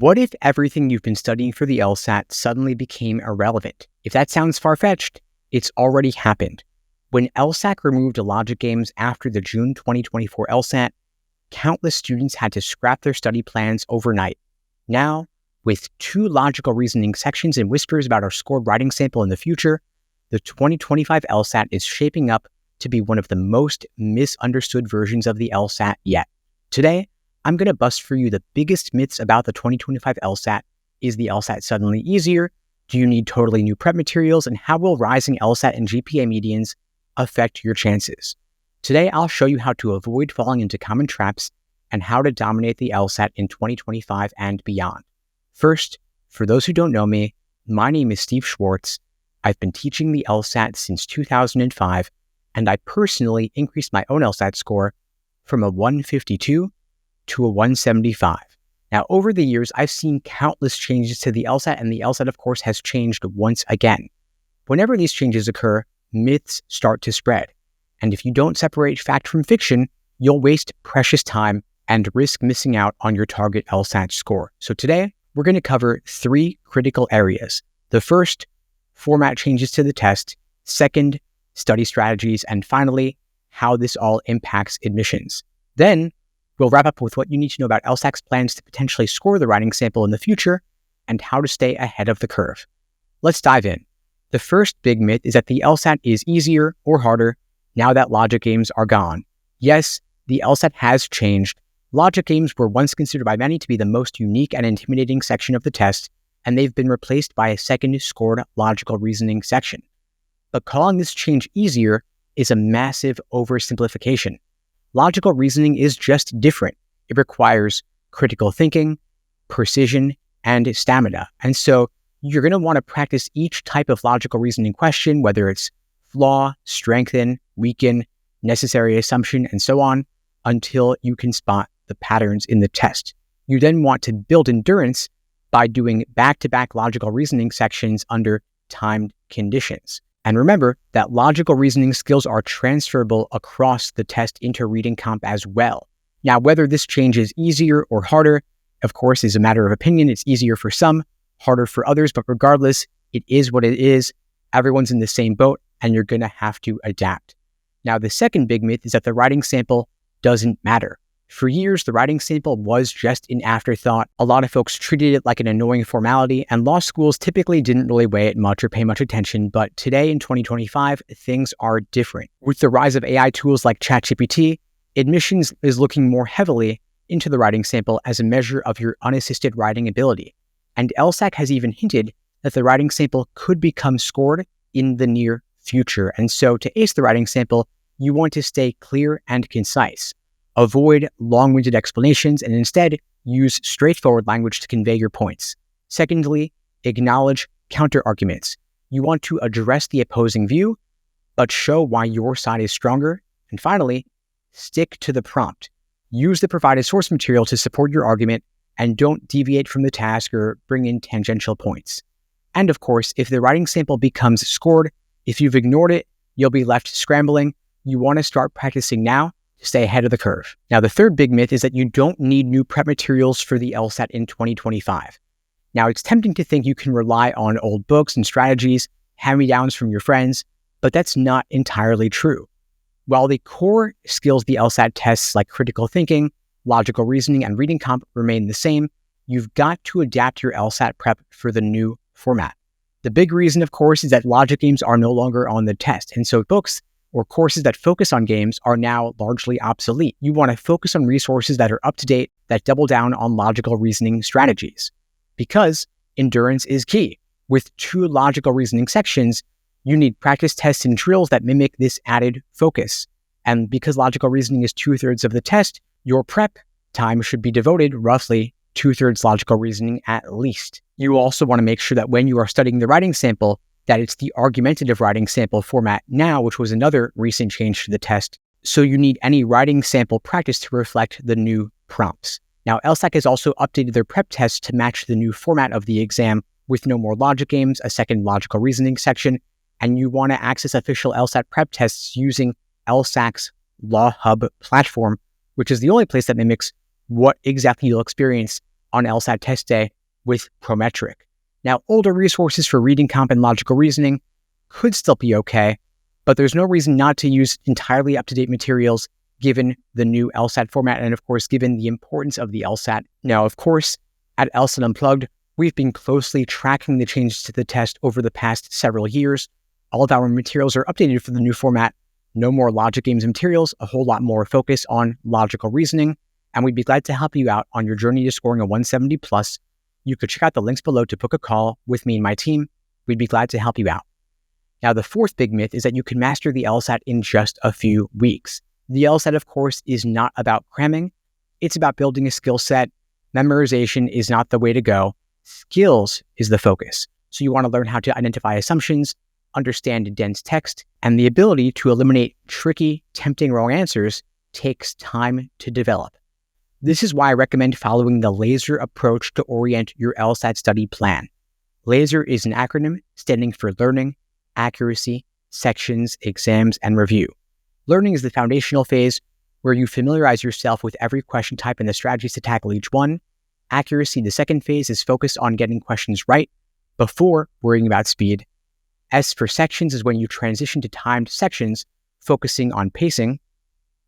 What if everything you've been studying for the LSAT suddenly became irrelevant? If that sounds far-fetched, it's already happened. When LSAC removed logic games after the June 2024 LSAT, countless students had to scrap their study plans overnight. Now, with 2 logical reasoning sections and whispers about our scored writing sample in the future, the 2025 LSAT is shaping up to be one of the most misunderstood versions of the LSAT yet. Today, I'm going to bust for you the biggest myths about the 2025 LSAT. Is the LSAT suddenly easier? Do you need totally new prep materials? And how will rising LSAT and GPA medians affect your chances? Today, I'll show you how to avoid falling into common traps and how to dominate the LSAT in 2025 and beyond. First, for those who don't know me, my name is Steve Schwartz. I've been teaching the LSAT since 2005, and I personally increased my own LSAT score from a 152 to a 175. Now, over the years, I've seen countless changes to the LSAT, and the LSAT, of course, has changed once again. Whenever these changes occur, myths start to spread. And if you don't separate fact from fiction, you'll waste precious time and risk missing out on your target LSAT score. So today, we're going to cover 3 critical areas. The first, format changes to the test. Second, study strategies. And finally, how this all impacts admissions. Then, we'll wrap up with what you need to know about LSAC's plans to potentially score the writing sample in the future and how to stay ahead of the curve. Let's dive in. The first big myth is that the LSAT is easier or harder now that logic games are gone. Yes, the LSAT has changed. Logic games were once considered by many to be the most unique and intimidating section of the test, and they've been replaced by a second scored logical reasoning section. But calling this change easier is a massive oversimplification. Logical reasoning is just different. It requires critical thinking, precision, and stamina. And so you're going to want to practice each type of logical reasoning question, whether it's flaw, strengthen, weaken, necessary assumption, and so on, until you can spot the patterns in the test. You then want to build endurance by doing back-to-back logical reasoning sections under timed conditions. And remember that logical reasoning skills are transferable across the test into reading comp as well. Now, whether this change is easier or harder, of course, is a matter of opinion. It's easier for some, harder for others, but regardless, it is what it is. Everyone's in the same boat, and you're going to have to adapt. Now, the second big myth is that the writing sample doesn't matter. For years, the writing sample was just an afterthought. A lot of folks treated it like an annoying formality, and law schools typically didn't really weigh it much or pay much attention. But today in 2025, things are different. With the rise of AI tools like ChatGPT, admissions is looking more heavily into the writing sample as a measure of your unassisted writing ability. And LSAC has even hinted that the writing sample could become scored in the near future. And so to ace the writing sample, you want to stay clear and concise. Avoid long-winded explanations and instead use straightforward language to convey your points. Secondly, acknowledge counter-arguments. You want to address the opposing view, but show why your side is stronger. And finally, stick to the prompt. Use the provided source material to support your argument and don't deviate from the task or bring in tangential points. And of course, if the writing sample becomes scored, if you've ignored it, you'll be left scrambling. You want to start practicing now to stay ahead of the curve. Now, the third big myth is that you don't need new prep materials for the LSAT in 2025. Now, it's tempting to think you can rely on old books and strategies, hand-me-downs from your friends, but that's not entirely true. While the core skills the LSAT tests like critical thinking, logical reasoning, and reading comp remain the same, you've got to adapt your LSAT prep for the new format. The big reason, of course, is that logic games are no longer on the test, and so books or courses that focus on games are now largely obsolete. You want to focus on resources that are up to date, that double down on logical reasoning strategies. Because endurance is key. With 2 logical reasoning sections, you need practice tests and drills that mimic this added focus. And because logical reasoning is 2/3 of the test, your prep time should be devoted roughly 2/3 logical reasoning at least. You also want to make sure that when you are studying the writing sample, that it's the argumentative writing sample format now, which was another recent change to the test. So you need any writing sample practice to reflect the new prompts. Now, LSAC has also updated their prep tests to match the new format of the exam with no more logic games, a second logical reasoning section, and you want to access official LSAT prep tests using LSAC's Law Hub platform, which is the only place that mimics what exactly you'll experience on LSAT test day with Prometric. Now, older resources for reading comp and logical reasoning could still be okay, but there's no reason not to use entirely up-to-date materials given the new LSAT format and, of course, given the importance of the LSAT. Now, of course, at LSAT Unplugged, we've been closely tracking the changes to the test over the past several years. All of our materials are updated for the new format. No more logic games materials, a whole lot more focus on logical reasoning, and we'd be glad to help you out on your journey to scoring a 170 plus. You could check out the links below to book a call with me and my team. We'd be glad to help you out. Now, the fourth big myth is that you can master the LSAT in just a few weeks. The LSAT, of course, is not about cramming. It's about building a skill set. Memorization is not the way to go. Skills is the focus. So you want to learn how to identify assumptions, understand dense text, and the ability to eliminate tricky, tempting wrong answers takes time to develop. This is why I recommend following the LASER approach to orient your LSAT study plan. LASER is an acronym standing for Learning, Accuracy, Sections, Exams, and Review. Learning is the foundational phase where you familiarize yourself with every question type and the strategies to tackle each one. Accuracy, the second phase, is focused on getting questions right before worrying about speed. S for sections is when you transition to timed sections, focusing on pacing.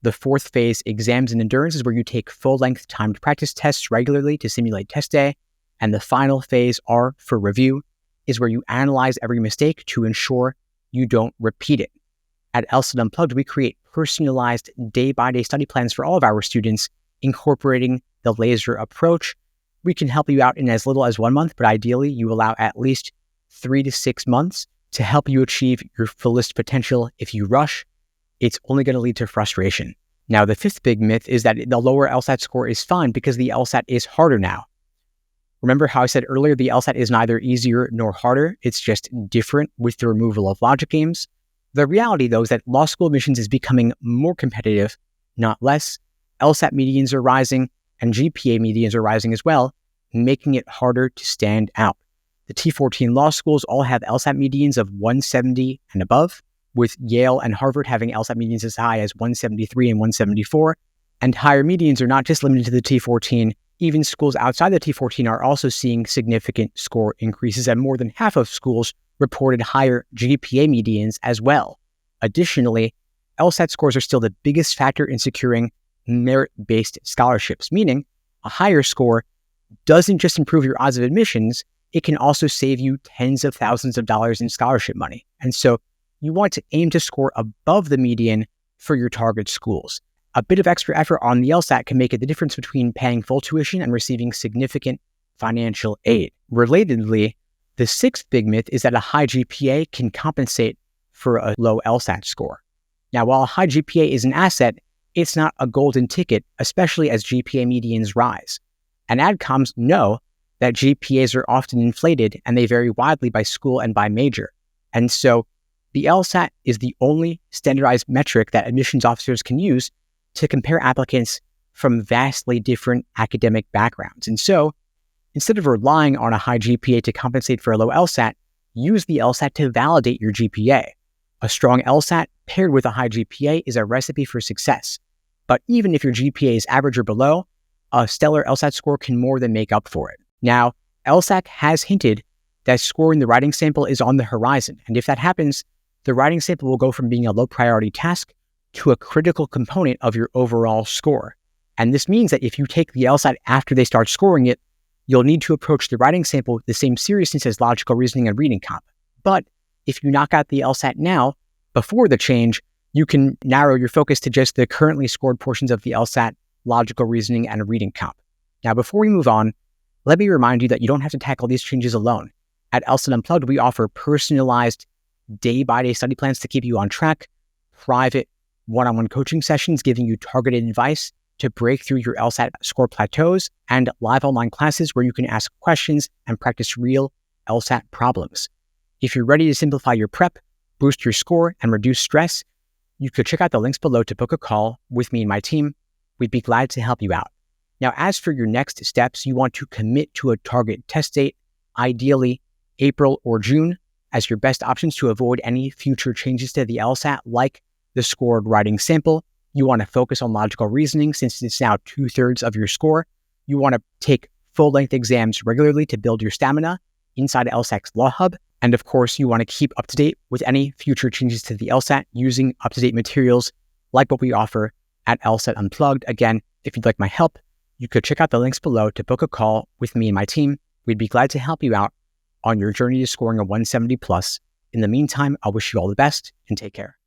The fourth phase, exams and endurance, is where you take full-length timed practice tests regularly to simulate test day. And the final phase, R for review, is where you analyze every mistake to ensure you don't repeat it. At LSAT Unplugged, we create personalized day-by-day study plans for all of our students, incorporating the LASER approach. We can help you out in as little as 1 month, but ideally you allow at least 3 to 6 months to help you achieve your fullest potential. If you rush, it's only going to lead to frustration. Now, the fifth big myth is that the lower LSAT score is fine because the LSAT is harder now. Remember how I said earlier, the LSAT is neither easier nor harder. It's just different with the removal of logic games. The reality, though, is that law school admissions is becoming more competitive, not less. LSAT medians are rising, and GPA medians are rising as well, making it harder to stand out. The T14 law schools all have LSAT medians of 170 and above, with Yale and Harvard having LSAT medians as high as 173 and 174. And higher medians are not just limited to the T14. Even schools outside the T14 are also seeing significant score increases, and more than half of schools reported higher GPA medians as well. Additionally, LSAT scores are still the biggest factor in securing merit-based scholarships, meaning a higher score doesn't just improve your odds of admissions, it can also save you tens of thousands of dollars in scholarship money. And so you want to aim to score above the median for your target schools. A bit of extra effort on the LSAT can make the difference between paying full tuition and receiving significant financial aid. Relatedly, the sixth big myth is that a high GPA can compensate for a low LSAT score. Now, while a high GPA is an asset, it's not a golden ticket, especially as GPA medians rise. And AdComs know that GPAs are often inflated and they vary widely by school and by major. And so the LSAT is the only standardized metric that admissions officers can use to compare applicants from vastly different academic backgrounds. And so instead of relying on a high GPA to compensate for a low LSAT, use the LSAT to validate your GPA. A strong LSAT paired with a high GPA is a recipe for success. But even if your GPA is average or below, a stellar LSAT score can more than make up for it. Now, LSAC has hinted that scoring the writing sample is on the horizon. And if that happens, the writing sample will go from being a low priority task to a critical component of your overall score. And this means that if you take the LSAT after they start scoring it, you'll need to approach the writing sample with the same seriousness as logical reasoning and reading comp. But if you knock out the LSAT now, before the change, you can narrow your focus to just the currently scored portions of the LSAT, logical reasoning, and reading comp. Now, before we move on, let me remind you that you don't have to tackle these changes alone. At LSAT Unplugged, we offer personalized day-by-day study plans to keep you on track, private one-on-one coaching sessions giving you targeted advice to break through your LSAT score plateaus, and live online classes where you can ask questions and practice real LSAT problems. If you're ready to simplify your prep, boost your score, and reduce stress, you could check out the links below to book a call with me and my team. We'd be glad to help you out. Now, as for your next steps, you want to commit to a target test date, ideally April or June, as your best options to avoid any future changes to the LSAT, like the scored writing sample. You want to focus on logical reasoning since it's now 2/3 of your score. You want to take full-length exams regularly to build your stamina inside LSAT's Law Hub. And of course, you want to keep up to date with any future changes to the LSAT using up-to-date materials like what we offer at LSAT Unplugged. Again, if you'd like my help, you could check out the links below to book a call with me and my team. We'd be glad to help you out on your journey to scoring a 170 plus. In the meantime, I'll wish you all the best and take care.